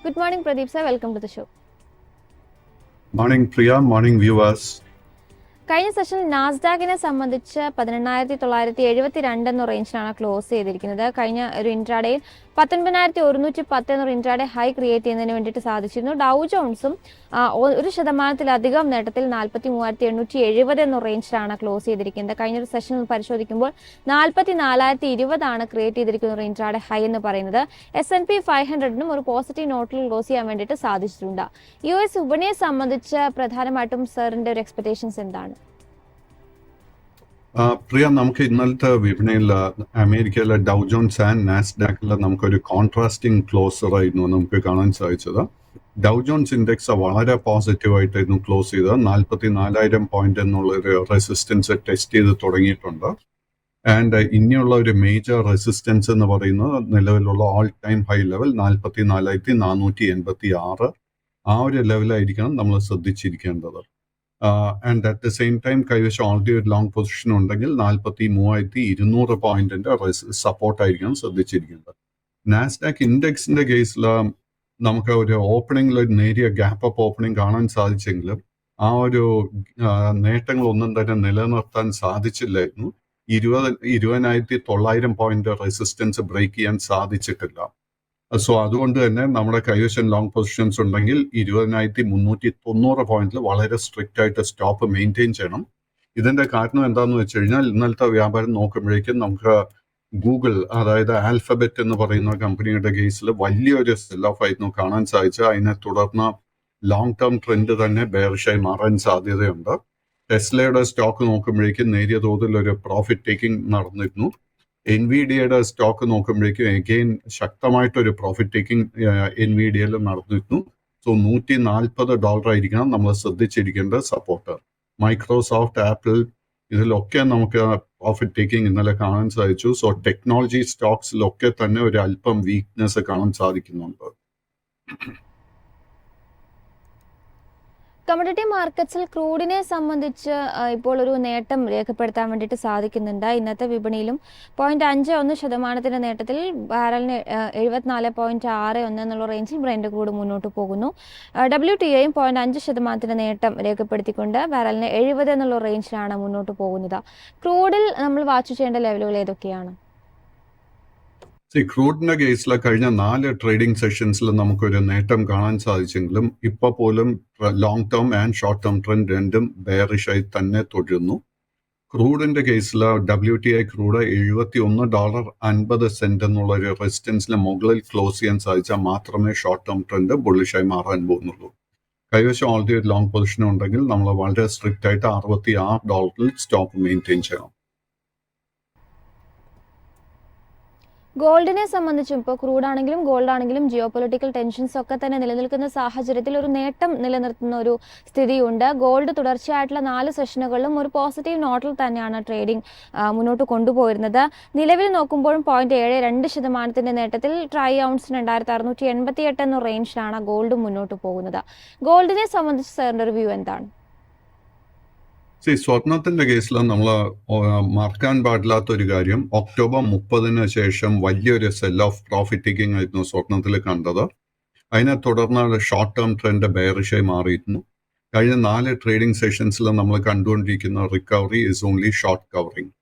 Good morning, Pradeep sir. Welcome to the show. Morning, Priya. Morning, viewers. കഴിഞ്ഞ സെഷനിൽ നാസ്ഡാക്കിനെ സംബന്ധിച്ച് 18,972 എന്ന റേഞ്ചിലാണ് ക്ലോസ് ചെയ്തിരിക്കുന്നത്. കഴിഞ്ഞ ഒരു ഇൻട്രാഡേയിൽ 19,110 എന്നൊരു ഇൻട്രാഡേ ഹൈ ക്രിയേറ്റ് ചെയ്യുന്നതിന് വേണ്ടിയിട്ട് സാധിച്ചിരുന്നു. ഡൗ ജോൺസും 1% നേട്ടത്തിൽ 43,870 എന്ന റേഞ്ചിലാണ് ക്ലോസ് ചെയ്തിരിക്കുന്നത്. കഴിഞ്ഞൊരു സെഷനിൽ പരിശോധിക്കുമ്പോൾ 44,020 ക്രിയേറ്റ് ചെയ്തിരിക്കുന്ന ഒരു ഇൻട്രാഡേ ഹൈ എന്ന് പറയുന്നത്. S&P 500നും ഒരു പോസിറ്റീവ് നോട്ടിൽ ക്ലോസ് ചെയ്യാൻ വേണ്ടിയിട്ട് സാധിച്ചിട്ടുണ്ട്. US വിപണിയെ സംബന്ധിച്ച് പ്രധാനമായിട്ടും സാറിന്റെ ഒരു എക്സ്പെക്ടേഷൻസ് എന്താണ്? പ്രിയ, നമുക്ക് ഇന്നലത്തെ വിപണിയിൽ അമേരിക്കയിലെ ഡൗ ജോൺസ് ആൻഡ് നാസ്ഡാക്കിൽ നമുക്കൊരു കോൺട്രാസ്റ്റിംഗ് ക്ലോസർ ആയിരുന്നു നമുക്ക് കാണാൻ സാധിച്ചത്. ഡൗ ജോൺസ് ഇൻഡെക്സ് വളരെ പോസിറ്റീവായിട്ടായിരുന്നു ക്ലോസ് ചെയ്തത്. 44,000 പോയിന്റ് എന്നുള്ള ഒരു റെസിസ്റ്റൻസ് ടെസ്റ്റ് ചെയ്ത് തുടങ്ങിയിട്ടുണ്ട്. ആൻഡ് ഇനിയുള്ള ഒരു മേജർ റെസിസ്റ്റൻസ് എന്ന് പറയുന്നത് നിലവിലുള്ള ഓൾ ടൈം ഹൈ ലെവൽ 44,486 ആ ഒരു ലെവലായിരിക്കണം നമ്മൾ ശ്രദ്ധിച്ചിരിക്കേണ്ടത്. And at the same time കൈവശം ഓൾറെഡി ഒരു ലോങ് പൊസിഷൻ ഉണ്ടെങ്കിൽ 43,200 പോയിന്റിന്റെ സപ്പോർട്ടായിരിക്കണം ശ്രദ്ധിച്ചിരിക്കുന്നത്. നാസ്ഡാക്ക് ഇൻഡെക്സിന്റെ കേസിൽ നമുക്ക് ഒരു ഓപ്പണിംഗിൽ ഒരു നേരിയ ഗ്യാപ്പ് അപ്പ് ഓപ്പണിംഗ് കാണാൻ സാധിച്ചെങ്കിലും ആ ഒരു നേട്ടങ്ങളൊന്നും തന്നെ നിലനിർത്താൻ സാധിച്ചില്ലായിരുന്നു. 20,900 പോയിന്റ് റെസിസ്റ്റൻസ് ബ്രേക്ക് ചെയ്യാൻ സാധിച്ചിട്ടില്ല. സോ അതുകൊണ്ട് തന്നെ നമ്മുടെ കൈവശം ലോങ് പൊസിഷൻസ് ഉണ്ടെങ്കിൽ 20,390 പോയിന്റിൽ വളരെ സ്ട്രിക്റ്റ് ആയിട്ട് സ്റ്റോപ്പ് മെയിൻറ്റെയിൻ ചെയ്യണം. ഇതിന്റെ കാരണം എന്താണെന്ന് വെച്ച് കഴിഞ്ഞാൽ ഇന്നലത്തെ വ്യാപാരം നോക്കുമ്പോഴേക്കും നമുക്ക് ഗൂഗിൾ, അതായത് ആൽഫബറ്റ് എന്ന് പറയുന്ന കമ്പനിയുടെ കേസിൽ വലിയൊരു സെൽ ഓഫ് ആയിരുന്നു കാണാൻ സാധിച്ചത്. അതിനെ തുടർന്ന് ലോങ് ടേം ട്രെൻഡ് തന്നെ ബെയറിഷായി മാറാൻ സാധ്യതയുണ്ട്. ടെസ്ലയുടെ സ്റ്റോക്ക് നോക്കുമ്പോഴേക്കും നേരിയ തോതിൽ ഒരു പ്രോഫിറ്റ് ടേക്കിംഗ് നടന്നിരുന്നു. എൻവിഡിയയുടെ സ്റ്റോക്ക് നോക്കുമ്പോഴേക്കും എഗെയിൻ ശക്തമായിട്ടൊരു പ്രോഫിറ്റ് ടേക്കിംഗ് എൻവിഡിയയിൽ നടന്നിരുന്നു. സോ $140 ആയിരിക്കണം നമ്മൾ ശ്രദ്ധിച്ചിരിക്കേണ്ട സപ്പോർട്ട്. മൈക്രോസോഫ്റ്റ്, ആപ്പിൾ ഇതിലൊക്കെ നമുക്ക് പ്രോഫിറ്റ് ടേക്കിംഗ് ഇന്നലെ കാണാൻ സാധിച്ചു. സോ ടെക്നോളജി സ്റ്റോക്സിലൊക്കെ തന്നെ ഒരു അല്പം വീക്ക്നെസ് കാണാൻ സാധിക്കുന്നുണ്ട്. കമ്മോഡിറ്റി മാർക്കറ്റ്സിൽ ക്രൂഡിനെ സംബന്ധിച്ച് ഇപ്പോൾ ഒരു നേട്ടം രേഖപ്പെടുത്താൻ വേണ്ടിയിട്ട് സാധിക്കുന്നുണ്ട്. ഇന്നത്തെ വിപണിയിലും 0.51% നേട്ടത്തിൽ ബാരലിന് 74.61 എന്നുള്ള റേഞ്ചിൽ ബ്രന്റ് ക്രൂഡ് മുന്നോട്ട് പോകുന്നു. WTIയും 0.5% നേട്ടം രേഖപ്പെടുത്തിക്കൊണ്ട് ബാരലിന് 70 എന്നുള്ള റേഞ്ചിലാണ് മുന്നോട്ട് പോകുന്നത്. ക്രൂഡിൽ നമ്മൾ വാച്ച് ചെയ്യേണ്ട ലെവലുകൾ ഏതൊക്കെയാണ്? ക്രൂഡിന്റെ കേസിൽ കഴിഞ്ഞ 4 ട്രേഡിംഗ് സെഷൻസിൽ നമുക്കൊരു നേട്ടം കാണാൻ സാധിച്ചെങ്കിലും ഇപ്പൊ പോലും long term and short term trend രണ്ടും ബെയറിഷായി തന്നെ തുടരുന്നു. ക്രൂഡിന്റെ കേസിൽ WTI ക്രൂഡ് $71.50 എന്നുള്ള ഒരു റെസിസ്റ്റൻസിന് മുകളിൽ ക്ലോസ് ചെയ്യാൻ സാധിച്ചാൽ മാത്രമേ ഷോർട്ട് ടേം ട്രെൻഡ് ബുള്ളിഷായി മാറാൻ പോകുന്നുള്ളൂ. കൈവശം ഓൾറെഡി ഒരു ലോങ് പൊസിഷൻ ഉണ്ടെങ്കിൽ നമ്മൾ വളരെ സ്ട്രിക്റ്റ് ആയിട്ട് $66 സ്റ്റോപ്പ് മെയിൻറ്റെയിൻ ചെയ്യണം. ഗോൾഡിനെ സംബന്ധിച്ചും ഇപ്പോൾ ക്രൂഡ് ആണെങ്കിലും ഗോൾഡ് ആണെങ്കിലും ജിയോ പൊളിറ്റിക്കൽ ടെൻഷൻസ് ഒക്കെ തന്നെ നിലനിൽക്കുന്ന സാഹചര്യത്തിൽ ഒരു നേട്ടം നിലനിർത്തുന്ന ഒരു സ്ഥിതിയുണ്ട്. ഗോൾഡ് തുടർച്ചയായിട്ടുള്ള 4 സെഷനുകളിലും ഒരു പോസിറ്റീവ് നോട്ടിൽ തന്നെയാണ് ട്രേഡിംഗ് മുന്നോട്ട് കൊണ്ടുപോയിരുന്നത്. നിലവിൽ നോക്കുമ്പോഴും 0.72% നേട്ടത്തിൽ ട്രൈ ഔൺസിന് 2,688 എന്ന റേഞ്ചിലാണ് ഗോൾഡ് മുന്നോട്ട് പോകുന്നത്. ഗോൾഡിനെ സംബന്ധിച്ച് സാറിന്റെ ഒരു വ്യൂ എന്താണ്? സ്വർണത്തിന്റെ കേസിൽ നമ്മൾ മറക്കാൻ പാടില്ലാത്ത ഒരു കാര്യം, ഒക്ടോബർ 30 ശേഷം വലിയൊരു സെൽ ഓഫ് പ്രോഫിറ്റ് ടേക്കിംഗ് ആയിരുന്നു സ്വർണത്തിൽ കണ്ടത്. അതിനെ തുടർന്ന് ഷോർട്ട് ടേം ട്രെൻഡ് ബെയറിഷായി മാറിയിരുന്നു. കഴിഞ്ഞ 4 ട്രേഡിംഗ് സെഷൻസിൽ നമ്മൾ കണ്ടുകൊണ്ടിരിക്കുന്ന recovery is only short covering.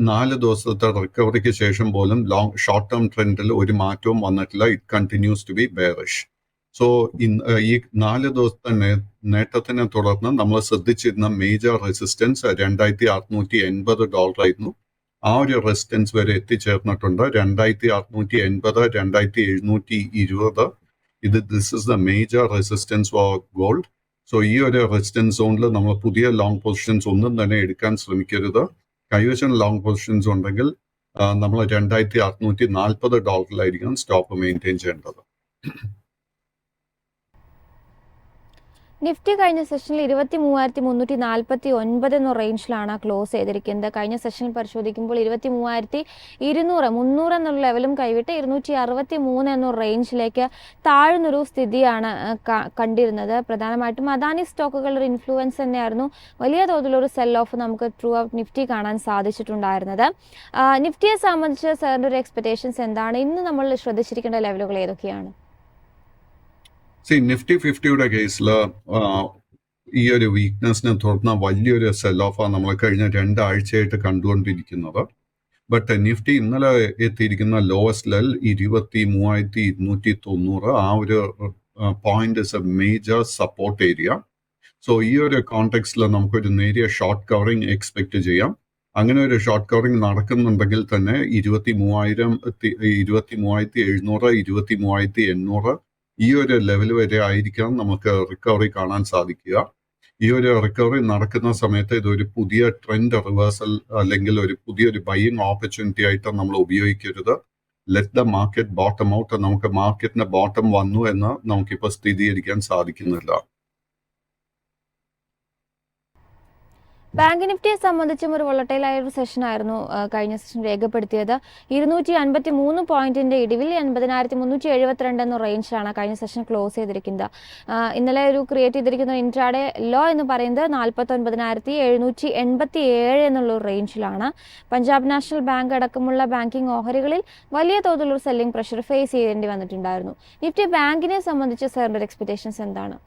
4 ദിവസത്തെ റിക്കവറിക്ക് ശേഷം പോലും ഷോർട്ട് ടേം ട്രെൻഡിൽ ഒരു മാറ്റവും വന്നിട്ടില്ല. It continues to be bearish. So ഈ 4 ദിവസത്തെ നേട്ടത്തിനെ തുടർന്ന് നമ്മൾ ശ്രദ്ധിച്ചിരുന്ന മേജർ റെസിസ്റ്റൻസ് $2,680 ആയിരുന്നു. ആ ഒരു റെസിസ്റ്റൻസ് വരെ എത്തിച്ചേർന്നിട്ടുണ്ട്. 2,680, 2,720 this is the major resistance four gold. So ഈ ഒരു റെസിസ്റ്റൻസ് സോണിൽ നമ്മൾ പുതിയ ലോങ് പൊസിഷൻസ് ഒന്നും തന്നെ എടുക്കാൻ ശ്രമിക്കരുത്. കൈവശം ലോങ് പൊസിഷൻസ് ഉണ്ടെങ്കിൽ നമ്മൾ $2,640 സ്റ്റോപ്പ് മെയിൻറ്റെയിൻ ചെയ്യേണ്ടത്. നിഫ്റ്റി കഴിഞ്ഞ സെഷനിൽ 23,349 എന്ന റേഞ്ചിലാണ് ക്ലോസ് ചെയ്തിരിക്കുന്നത്. കഴിഞ്ഞ സെഷനിൽ പരിശോധിക്കുമ്പോൾ 23,200 എന്നുള്ള ലെവലും കൈവിട്ട് 263 എന്ന റേഞ്ചിലേക്ക് താഴ്ന്നൊരു സ്ഥിതിയാണ് കണ്ടിരുന്നത്. പ്രധാനമായിട്ടും അദാനി സ്റ്റോക്കുകളുടെ ഒരു ഇൻഫ്ലുവൻസ് തന്നെയായിരുന്നു വലിയ തോതിലൊരു സെൽ ഓഫ് നമുക്ക് ത്രൂ ഔട്ട് നിഫ്റ്റി കാണാൻ സാധിച്ചിട്ടുണ്ടായിരുന്നത്. നിഫ്റ്റിയെ സംബന്ധിച്ച് സാറിൻ്റെ ഒരു എക്സ്പെക്ടേഷൻസ് എന്താണ്? ഇന്ന് നമ്മൾ ശ്രദ്ധിച്ചിരിക്കേണ്ട ലെവലുകൾ ഏതൊക്കെയാണ്? നിഫ്റ്റി 50യുടെ കേസിൽ ഈ ഒരു വീക്ക്നെസ്സിനെ തുടർന്ന് വലിയൊരു സെൽ ഓഫാണ് നമ്മൾ കഴിഞ്ഞ 2 ആഴ്ചയായിട്ട് കണ്ടുകൊണ്ടിരിക്കുന്നത്. ബട്ട് നിഫ്റ്റി ഇന്നലെ എത്തിയിരിക്കുന്ന ലോവസ്റ്റ് ലെവൽ 23,290 ആ ഒരു point is A major support area. So ഈ ഒരു കോണ്ടെക്സ്റ്റിൽ നമുക്കൊരു നേരിയ ഷോർട്ട് കവറിംഗ് എക്സ്പെക്ട് ചെയ്യാം. അങ്ങനെ ഒരു ഷോർട്ട് കവറിംഗ് നടക്കുന്നുണ്ടെങ്കിൽ തന്നെ 23,700 23,800 ഈ ഒരു ലെവൽ വരെ ആയിരിക്കണം നമുക്ക് റിക്കവറി കാണാൻ സാധിക്കുക. ഈ ഒരു റിക്കവറി നടക്കുന്ന സമയത്ത് ഇതൊരു പുതിയ ട്രെൻഡ് റിവേഴ്സൽ അല്ലെങ്കിൽ ഒരു പുതിയൊരു ബൈയിങ് ഓപ്പർച്യൂണിറ്റി ആയിട്ട് നമ്മൾ ഉപയോഗിക്കരുത്. Let the market bottom out. നമുക്ക് മാർക്കറ്റിന്റെ ബോട്ടം വന്നു എന്ന് നമുക്കിപ്പോൾ സ്ഥിരീകരിക്കാൻ സാധിക്കുന്നില്ല. ബാങ്ക് നിഫ്റ്റിയെ സംബന്ധിച്ചും ഒരു വോളട്ടൈലായ ഒരു സെഷൻ ആയിരുന്നു കഴിഞ്ഞ സെഷൻ രേഖപ്പെടുത്തിയത്. 253 പോയിന്റിന്റെ ഇടിവിൽ 80,372 എന്ന റേഞ്ചിലാണ് കഴിഞ്ഞ സെഷൻ ക്ലോസ് ചെയ്തിരിക്കുന്നത്. ഇന്നലെ ഒരു ക്രിയേറ്റ് ചെയ്തിരിക്കുന്ന ഇൻട്രാഡേ ലോ എന്ന് പറയുന്നത് 49,787 എന്നുള്ള ഒരു റേഞ്ചിലാണ്. പഞ്ചാബ് നാഷണൽ ബാങ്ക് അടക്കമുള്ള ബാങ്കിങ് ഓഹരികളിൽ വലിയ തോതിലുള്ള സെല്ലിംഗ് പ്രഷർ ഫേസ് ചെയ്യേണ്ടി വന്നിട്ടുണ്ടായിരുന്നു. നിഫ്റ്റി ബാങ്കിനെ സംബന്ധിച്ച് സാറിന്റെ എക്സ്പെക്ടേഷൻസ് എന്താണ്?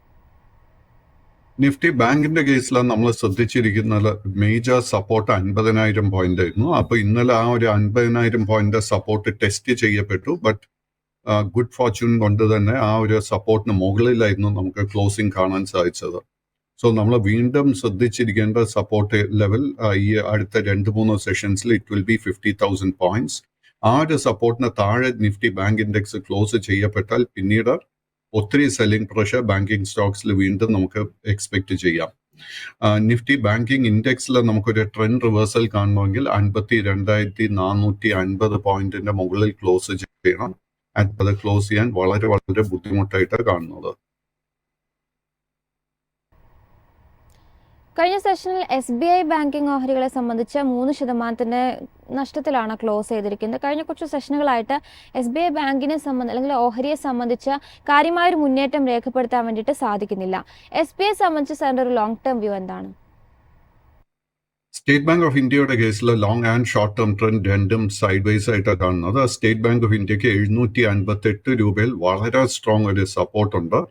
നിഫ്റ്റി ബാങ്കിന്റെ കേസിലാണ് നമ്മൾ ശ്രദ്ധിച്ചിരിക്കുന്നത് മേജർ സപ്പോർട്ട് 50,000 പോയിന്റ് ആയിരുന്നു. അപ്പൊ ഇന്നലെ ആ ഒരു 50,000 പോയിന്റ് സപ്പോർട്ട് ടെസ്റ്റ് ചെയ്യപ്പെട്ടു. ബട്ട് ഗുഡ് ഫോർച്യൂൺ കൊണ്ട് തന്നെ ആ ഒരു സപ്പോർട്ടിന് മുകളിലായിരുന്നു നമുക്ക് ക്ലോസിംഗ് കാണാൻ സാധിച്ചത്. സോ നമ്മൾ വീണ്ടും ശ്രദ്ധിച്ചിരിക്കേണ്ട സപ്പോർട്ട് ലെവൽ ഈ അടുത്ത 2-3 സെഷൻസിൽ ഇറ്റ് വിൽ ബി 50,000 പോയിന്റ്സ്. ആ ഒരു സപ്പോർട്ടിന് താഴെ നിഫ്റ്റി ബാങ്ക് ഇൻഡെക്സ് ക്ലോസ് ചെയ്യപ്പെട്ടാൽ പിന്നീട് ഒത്തിരി സെല്ലിംഗ് പ്രഷർ ബാങ്കിങ് സ്റ്റോക്സിൽ വീണ്ടും നമുക്ക് എക്സ്പെക്ട് ചെയ്യാം. നിഫ്റ്റി ബാങ്കിങ് ഇൻഡെക്സിൽ നമുക്കൊരു ട്രെൻഡ് റിവേഴ്സൽ കാണണമെങ്കിൽ 52,450 പോയിന്റിന്റെ മുകളിൽ ക്ലോസ് ചെയ്യണം. അത് ക്ലോസ് ചെയ്യാൻ വളരെ വളരെ ബുദ്ധിമുട്ടായിട്ട് കാണുന്നത്. കഴിഞ്ഞ സെഷനിൽ SBI ബാങ്കിങ് ഓഹരികളെ സംബന്ധിച്ച് 3% നഷ്ടത്തിലാണ് ക്ലോസ് ചെയ്തിരിക്കുന്നത്. കഴിഞ്ഞ കുറച്ച് സെഷനുകളായിട്ട് SBI ബാങ്കിനെ അല്ലെങ്കിൽ ഓഹരിയെ സംബന്ധിച്ച് കാര്യമായൊരു മുന്നേറ്റം രേഖപ്പെടുത്താൻ വേണ്ടിയിട്ട് സാധിക്കുന്നില്ല. SBI സംബന്ധിച്ച് സാറിന്റെ ഒരു ലോങ് ടേം വ്യൂ എന്താണ്? സ്റ്റേറ്റ് ബാങ്ക് ഓഫ് ഇന്ത്യയുടെ കേസിൽ long and short term trend രണ്ടും സൈഡ് വൈസ് ആയിട്ടാണ് കാണുന്നത്. സ്റ്റേറ്റ് ബാങ്ക് ഓഫ് ഇന്ത്യക്ക് 758 രൂപയിൽ വളരെ സ്ട്രോങ് ഒരു സപ്പോർട്ട് ഉണ്ട്.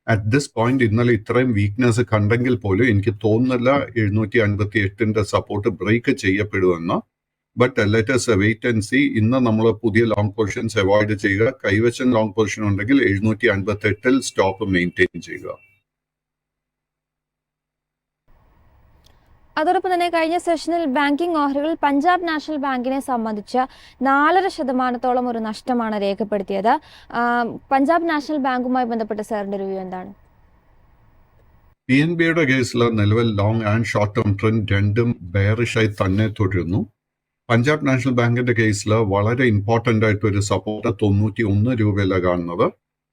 അറ്റ് ദിസ് പോയിന്റ് ഇന്നലെ ഇത്രയും വീക്ക്നെസ് കണ്ടെങ്കിൽ പോലും എനിക്ക് തോന്നുന്നില്ല 758 സപ്പോർട്ട് ബ്രേക്ക് ചെയ്യപ്പെടുമെന്ന്. But let us wait and see. ഇന്ന് നമ്മൾ പുതിയ ലോങ് പൊസിഷൻസ് അവോയ്ഡ് ചെയ്യുക. കൈവശം ലോങ് പൊസിഷൻ ഉണ്ടെങ്കിൽ 758 സ്റ്റോപ്പ് മെയിൻറ്റെയിൻ ചെയ്യുക. അതോടൊപ്പം തന്നെ കഴിഞ്ഞ സെഷനിൽ ബാങ്കിങ് ഓഹരികളിൽ പഞ്ചാബ് നാഷണൽ ബാങ്കിനെ സംബന്ധിച്ച് 4.5% ഒരു നഷ്ടമാണ് രേഖപ്പെടുത്തിയത്. പഞ്ചാബ് നാഷണൽ ബാങ്കുമായി ബന്ധപ്പെട്ട സാറിന്റെ റിവ്യൂ എന്താണ്? PNBയുടെ കേസിൽ നിലവിൽ long and short term trend രണ്ടും ബെയറിഷായി തന്നെ തുടരുന്നു. പഞ്ചാബ് നാഷണൽ ബാങ്കിന്റെ കേസിൽ വളരെ ഇമ്പോർട്ടന്റ് ആയിട്ട് ഒരു സപ്പോർട്ട് 91 രൂപയിലാണ് കാണുന്നത്.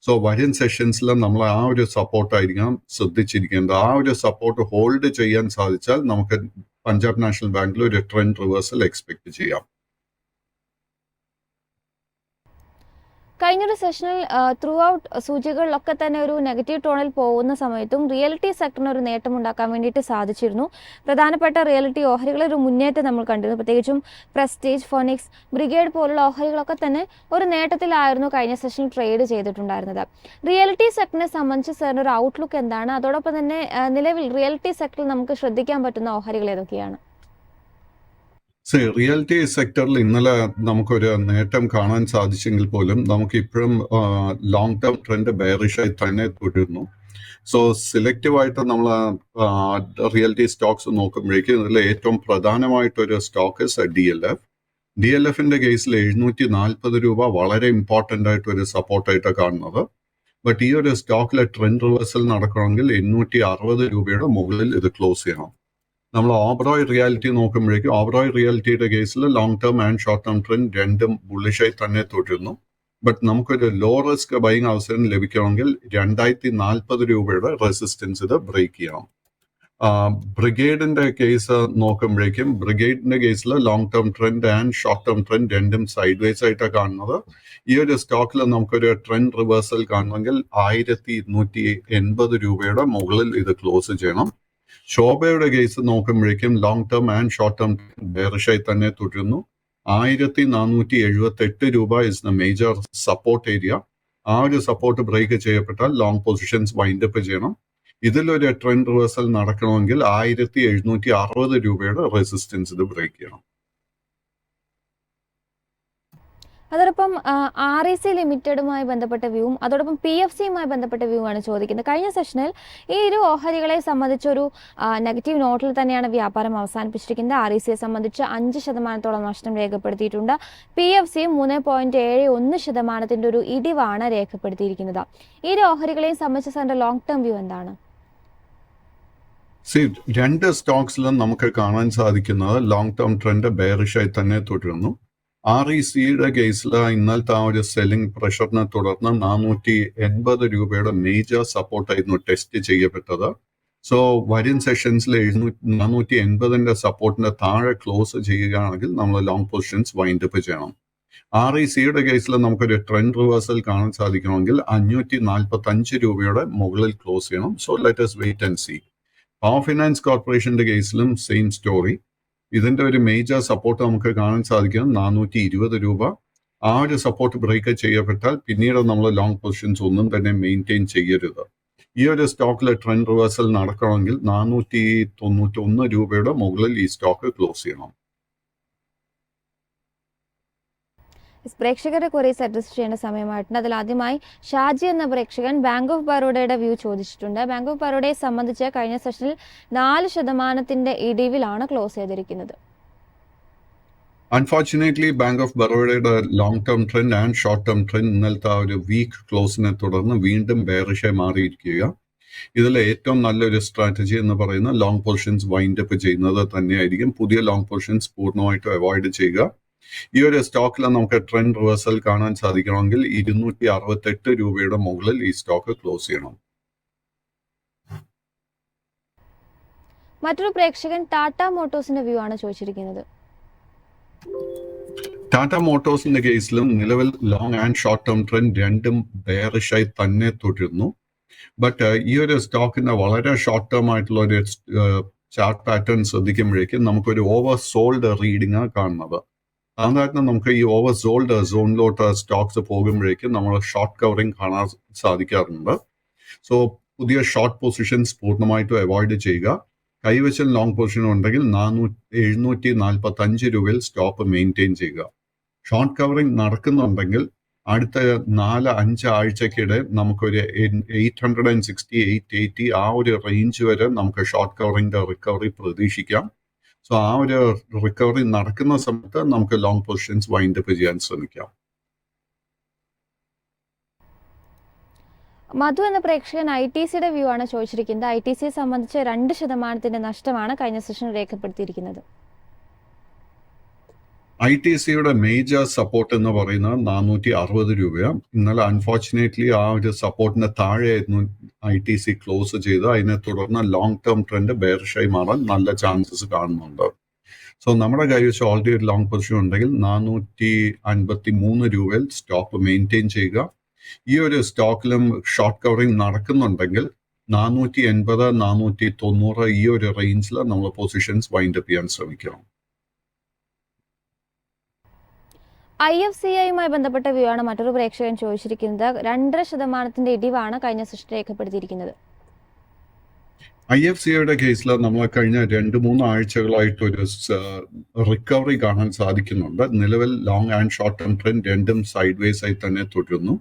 സോ വരും സെഷൻസിൽ നമ്മൾ ആ ഒരു സപ്പോർട്ടായിരിക്കണം ശ്രദ്ധിച്ചിരിക്കേണ്ടത്. ആ ഒരു സപ്പോർട്ട് ഹോൾഡ് ചെയ്യാൻ സാധിച്ചാൽ നമുക്ക് പഞ്ചാബ് നാഷണൽ ബാങ്കിൽ ഒരു ട്രെൻഡ് റിവേഴ്സൽ എക്സ്പെക്ട് ചെയ്യാം. കഴിഞ്ഞൊരു സെഷനിൽ ത്രൂ ഔട്ട് സൂചികകളിലൊക്കെ തന്നെ ഒരു നെഗറ്റീവ് ടോണിൽ പോകുന്ന സമയത്തും റിയലിറ്റി സെക്ടറിന് ഒരു നേട്ടം ഉണ്ടാക്കാൻ വേണ്ടിയിട്ട് സാധിച്ചിരുന്നു. പ്രധാനപ്പെട്ട റിയലിറ്റി ഓഹരികളിൽ ഒരു മുന്നേറ്റം നമ്മൾ കണ്ടിരുന്നു. പ്രത്യേകിച്ചും പ്രസ്റ്റീജ്, ഫോണിക്സ്, ബ്രിഗേഡ് പോലുള്ള ഓഹരികളൊക്കെ തന്നെ ഒരു നേട്ടത്തിലായിരുന്നു കഴിഞ്ഞ സെഷനിൽ ട്രേഡ് ചെയ്തിട്ടുണ്ടായിരുന്നത്. റിയലിറ്റി സെക്ടറിനെ സംബന്ധിച്ച് സാറിന് ഒരു ഔട്ട്ലുക്ക് എന്താണ്? അതോടൊപ്പം തന്നെ നിലവിൽ റിയലിറ്റി സെക്ടറിൽ നമുക്ക് ശ്രദ്ധിക്കാൻ പറ്റുന്ന ഓഹരികൾ ഏതൊക്കെയാണ്? റിയൽറ്റി സെക്ടറിൽ ഇന്നലെ നമുക്കൊരു നേട്ടം കാണാൻ സാധിച്ചെങ്കിൽ പോലും നമുക്ക് ഇപ്പോഴും ലോങ് ടേം ട്രെൻഡ് ബെയറിഷായി തന്നെ തുടരുന്നു. സോ സെലക്റ്റീവായിട്ട് നമ്മൾ റിയൽറ്റി സ്റ്റോക്സ് നോക്കുമ്പോഴേക്കും ഇതിൽ ഏറ്റവും പ്രധാനമായിട്ടൊരു സ്റ്റോക്ക് DLF. DLFിന്റെ കേസിൽ 740 രൂപ വളരെ ഇമ്പോർട്ടൻ്റ് ആയിട്ടൊരു സപ്പോർട്ടായിട്ടാണ് കാണുന്നത്. ബട്ട് ഈ ഒരു സ്റ്റോക്കിലെ ട്രെൻഡ് റിവേഴ്സൽ നടക്കണമെങ്കിൽ 860 രൂപയുടെ മുകളിൽ ഇത് ക്ലോസ് ചെയ്യണം. നമ്മൾ ഓബറോയ് റിയാലിറ്റി നോക്കുമ്പോഴേക്കും ഓബറോയ് റിയാലിറ്റിയുടെ കേസിൽ long term and short term trend രണ്ടും ബുള്ളിഷായി തന്നെ തുടരുന്നു. ബട്ട് നമുക്കൊരു ലോ റിസ്ക് ബൈങ് അവസരം ലഭിക്കണമെങ്കിൽ 2040 രൂപയുടെ റെസിസ്റ്റൻസ് ഇത് ബ്രേക്ക് ചെയ്യണം. ബ്രിഗേഡിന്റെ കേസ് നോക്കുമ്പോഴേക്കും ബ്രിഗേഡിന്റെ കേസിൽ long term trend and short term trend രണ്ടും സൈഡ് വൈസ് ആയിട്ടാണ് കാണുന്നത്. ഈ ഒരു സ്റ്റോക്കിൽ നമുക്കൊരു ട്രെൻഡ് റിവേഴ്സൽ കാണണമെങ്കിൽ 1280 രൂപയുടെ മുകളിൽ ഇത് ക്ലോസ് ചെയ്യണം. ശോഭയുടെ കേസ് നോക്കുമ്പോഴേക്കും long term and short term ബെയറിഷായി തന്നെ തുടരുന്നു. 1478 രൂപ is the major support area. ആ ഒരു സപ്പോർട്ട് ബ്രേക്ക് ചെയ്യപ്പെട്ടാൽ ലോങ് പൊസിഷൻസ് വൈൻഡപ്പ് ചെയ്യണം. ഇതിലൊരു ട്രെൻഡ് റിവേഴ്സൽ നടക്കണമെങ്കിൽ 1760 രൂപയുടെ റെസിസ്റ്റൻസ് ഇത് ബ്രേക്ക് ചെയ്യണം. അതോടൊപ്പം REC ലിമിറ്റഡുമായി ബന്ധപ്പെട്ട വ്യൂവും അതോടൊപ്പം PFCയുമായി ബന്ധപ്പെട്ട വ്യൂ ആണ് ചോദിക്കുന്നത്. കഴിഞ്ഞ സെഷനിൽ ഈ ഇരു ഓഹരികളെ സംബന്ധിച്ചൊരു നെഗറ്റീവ് നോട്ടിൽ തന്നെയാണ് വ്യാപാരം അവസാനിപ്പിച്ചിരിക്കുന്നത്. RECയെ സംബന്ധിച്ച് 5% നഷ്ടം രേഖപ്പെടുത്തിയിട്ടുണ്ട്. PFCയും 3.71% ഒരു ഇടിവാണ് രേഖപ്പെടുത്തിയിരിക്കുന്നത്. ഈ ഇരു ഓഹരികളെയും സംബന്ധിച്ച് സാറിന്റെ ലോങ് ടേം വ്യൂ എന്താണ്? രണ്ട് സ്റ്റോക്സിലും നമുക്ക് കാണാൻ സാധിക്കുന്നത് ലോങ് ടേം ട്രെൻഡ് ബെയറിഷായി തന്നെ തുടരുന്നു. RECയുടെ കേസിൽ ഇന്നലത്തെ ആ ഒരു സെല്ലിംഗ് പ്രഷറിനെ തുടർന്ന് 480 രൂപയുടെ മേജർ സപ്പോർട്ടായിരുന്നു ടെസ്റ്റ് ചെയ്യപ്പെട്ടത്. സോ വരും സെഷൻസിൽ 480 സപ്പോർട്ടിന്റെ താഴെ ക്ലോസ് ചെയ്യുകയാണെങ്കിൽ നമ്മൾ ലോങ് പൊസിഷൻസ് വൈൻഡപ്പ് ചെയ്യണം. RECയുടെ കേസിൽ നമുക്കൊരു ട്രെൻഡ് റിവേഴ്സൽ കാണാൻ സാധിക്കണമെങ്കിൽ 545 രൂപയുടെ മുകളിൽ ക്ലോസ് ചെയ്യണം. So let us wait and see. Power finance കോർപ്പറേഷന്റെ കേസിലും സെയിം സ്റ്റോറി. ഇതിന്റെ ഒരു മേജർ സപ്പോർട്ട് നമുക്ക് കാണാൻ സാധിക്കുന്നത് 420 രൂപ. ആ ഒരു സപ്പോർട്ട് ബ്രേക്ക് ചെയ്യപ്പെട്ടാൽ പിന്നീട് നമ്മൾ ലോങ് പൊസിഷൻസ് ഒന്നും തന്നെ മെയിൻറ്റെയിൻ ചെയ്യരുത്. ഈ ഒരു സ്റ്റോക്കിൽ ട്രെൻഡ് റിവേഴ്സൽ നടക്കണമെങ്കിൽ 491 രൂപയുടെ മുകളിൽ ഈ സ്റ്റോക്ക് ക്ലോസ് ചെയ്യണം. പ്രേക്ഷകരുടെ ക്വറീസ് അഡ്രസ് ചെയ്യേണ്ട സമയമായിട്ടുണ്ട്. അതിൽ ആദ്യമായി ഷാജി എന്ന പ്രേക്ഷകൻ ബാങ്ക് ഓഫ് ബറോഡയുടെ വ്യൂ ചോദിച്ചിട്ടുണ്ട്. ബാങ്ക് ഓഫ് ബറോഡയെ സംബന്ധിച്ച് കഴിഞ്ഞ സെഷനിൽ 4% ഇടിവിലാണ് ക്ലോസ് ചെയ്തിരിക്കുന്നത്. അൺഫോർച്ചുനേറ്റ്ലി ബാങ്ക് ഓഫ് ബറോഡയുടെ long term trend and short term trend ഇന്നലത്തെ ആ ഒരു വീക്ക് ക്ലോസിനെ തുടർന്ന് വീണ്ടും ബെയറിഷായി മാറിയിരിക്കുക. ഇതിൽ ഏറ്റവും നല്ലൊരു സ്ട്രാറ്റജി എന്ന് പറയുന്ന ലോങ് പൊസിഷൻസ് വൈൻഡപ്പ് ചെയ്യുന്നത് തന്നെയായിരിക്കും. പുതിയ ലോങ് പൊസിഷൻസ് പൂർണ്ണമായിട്ടും അവോയ്ഡ് ചെയ്യുക. ഈ ഒരു സ്റ്റോക്കിൽ നമുക്ക് ട്രെൻഡ് റിവേഴ്സൽ കാണാൻ സാധിക്കണമെങ്കിൽ 268 രൂപയുടെ മുകളിൽ ഈ സ്റ്റോക്ക് ക്ലോസ് ചെയ്യണം. മറ്റൊരു പ്രേക്ഷകൻ ടാറ്റ മോട്ടോഴ്സിന്റെ വ്യൂ ആണ് ചോദിച്ചിരിക്കുന്നത്. ടാറ്റ മോട്ടോഴ്സിന്റെ കേസിലും നിലവിൽ long and short term trend രണ്ടും ബെയറിഷായി തന്നെ തുടരുന്നു. ബട്ട് ഈ ഒരു സ്റ്റോക്കിന്റെ വളരെ ഷോർട്ട് ടേം ആയിട്ടുള്ള ഒരു ചാർട്ട് പാറ്റേൺ ശ്രദ്ധിക്കുമ്പോഴേക്കും നമുക്കൊരു ഓവർ സോൾഡ് റീഡിംഗ് കാണുന്നത്. സാധാരണ നമുക്ക് ഈ ഓവർ സോൾഡ് സോണിലോട്ട് സ്റ്റോക്സ് പോകുമ്പോഴേക്കും നമ്മൾ ഷോർട്ട് കവറിങ് കാണാൻ സാധിക്കാറുണ്ട്. സോ പുതിയ ഷോർട്ട് പൊസിഷൻസ് പൂർണ്ണമായിട്ടും അവോയ്ഡ് ചെയ്യുക. കൈവശം ലോങ് പൊസിഷൻ ഉണ്ടെങ്കിൽ 745 രൂപയിൽ സ്റ്റോപ്പ് മെയിൻറ്റെയിൻ ചെയ്യുക. ഷോർട്ട് കവറിങ് നടക്കുന്നുണ്ടെങ്കിൽ അടുത്ത 4-5 ആഴ്ചക്കിടെ നമുക്കൊരു 860, 880 ആ ഒരു റേഞ്ച് വരെ നമുക്ക് ഷോർട്ട് കവറിങ്ങിന്റെ റിക്കവറി പ്രതീക്ഷിക്കാം. സോ ആ ഒരു റിക്കവറി നടക്കുന്ന സമയത്ത് നമുക്ക് ലോങ് പൊസിഷൻസ് വൈൻഡപ്പ് ചെയ്യാൻ ശ്രമിക്കാം. മധു എന്ന പ്രേക്ഷകൻ ITCയുടെ വ്യൂ ആണ് ചോദിച്ചിരിക്കുന്നത്. ITCയെ സംബന്ധിച്ച് 2% നഷ്ടമാണ് കഴിഞ്ഞ സെഷൻ രേഖപ്പെടുത്തിയിരിക്കുന്നത്. ITCയുടെ മേജർ സപ്പോർട്ട് എന്ന് പറയുന്നത് 460 രൂപയാണ്. ഇന്നലെ അൺഫോർച്ചുനേറ്റ്ലി ആ ഒരു സപ്പോർട്ടിന് താഴെയായിരുന്നു ITC ക്ലോസ് ചെയ്ത്. അതിനെ തുടർന്ന് ലോങ് ടേം ട്രെൻഡ് ബെയറിഷായി മാറാൻ നല്ല ചാൻസസ് കാണുന്നുണ്ട്. സോ നമ്മുടെ കൈവശം ഓൾറെഡി ഒരു ലോങ് പൊസിഷൻ ഉണ്ടെങ്കിൽ 453 രൂപയിൽ സ്റ്റോപ്പ് മെയിൻറ്റെയിൻ ചെയ്യുക. ഈ ഒരു സ്റ്റോക്കിലും ഷോർട്ട് കവറിങ് നടക്കുന്നുണ്ടെങ്കിൽ 480, 490 ഈ ഒരു റേഞ്ചിൽ നമ്മൾ പൊസിഷൻസ് വൈൻഡപ്പ് ചെയ്യാൻ ശ്രമിക്കണം. IFCIയുമായി ബന്ധപ്പെട്ട വ്യൂ ആണ് മറ്റൊരു പ്രേക്ഷകൻ ചോദിച്ചിരിക്കുന്നത്. 2% ഇടിവാണ് കഴിഞ്ഞ സെഷൻ രേഖപ്പെടുത്തിയിരിക്കുന്നത്. IFCയുടെ കേസിൽ നമ്മൾ കഴിഞ്ഞ 2-3 ആഴ്ചകളായിട്ട് ഒരു റിക്കവറി കാണാൻ സാധിക്കുന്നുണ്ട്. നിലവിൽ long and short term trend രണ്ടും സൈഡ് വേസ് ആയി തന്നെ തുടരുന്നു.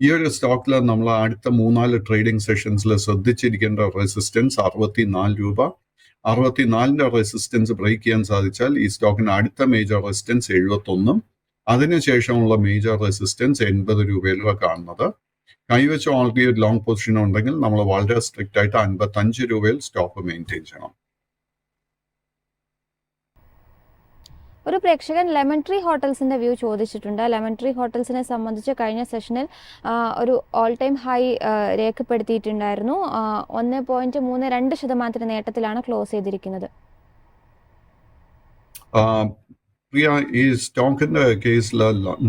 ഈ ഒരു സ്റ്റോക്കിൽ നമ്മൾ അടുത്ത 3-4 ട്രേഡിംഗ് സെഷൻസിൽ ശ്രദ്ധിച്ചിരിക്കേണ്ട റെസിസ്റ്റൻസ് 64 രൂപ. 64ന്റെ റെസിസ്റ്റൻസ് ബ്രേക്ക് ചെയ്യാൻ സാധിച്ചാൽ ഈ സ്റ്റോക്കിന് അടുത്ത മേജർ റെസിസ്റ്റൻസ് 71, അതിനുശേഷമുള്ള മേജർ റെസിസ്റ്റൻസ് 80 രൂപയിലാണ് കാണുന്നത്. കൈവച്ച് ഓൾറെഡി ഒരു ലോങ് പൊസിഷൻ ഉണ്ടെങ്കിൽ നമ്മൾ വളരെ സ്ട്രിക്റ്റ് ആയിട്ട് 55 രൂപയിൽ സ്റ്റോപ്പ് മെയിൻറ്റെയിൻ ചെയ്യണം. ഒരു പ്രേക്ഷകൻ ലെമൺ ട്രീ ഹോട്ടൽസിന്റെ വ്യൂ ചോദിച്ചിട്ടുണ്ട്. ലെമൺ ട്രീ ഹോട്ടൽസിനെ സംബന്ധിച്ച് കഴിഞ്ഞ സെഷനിൽ ഒരു ഓൾ ടൈം ഹൈ രേഖപ്പെടുത്തിയിട്ടുണ്ടായിരുന്നു. 1.32% നേട്ടത്തിലാണ് ക്ലോസ് ചെയ്തിരിക്കുന്നത്. പ്രിയ, ഈ സ്റ്റോക്കിന്റെ കേസിൽ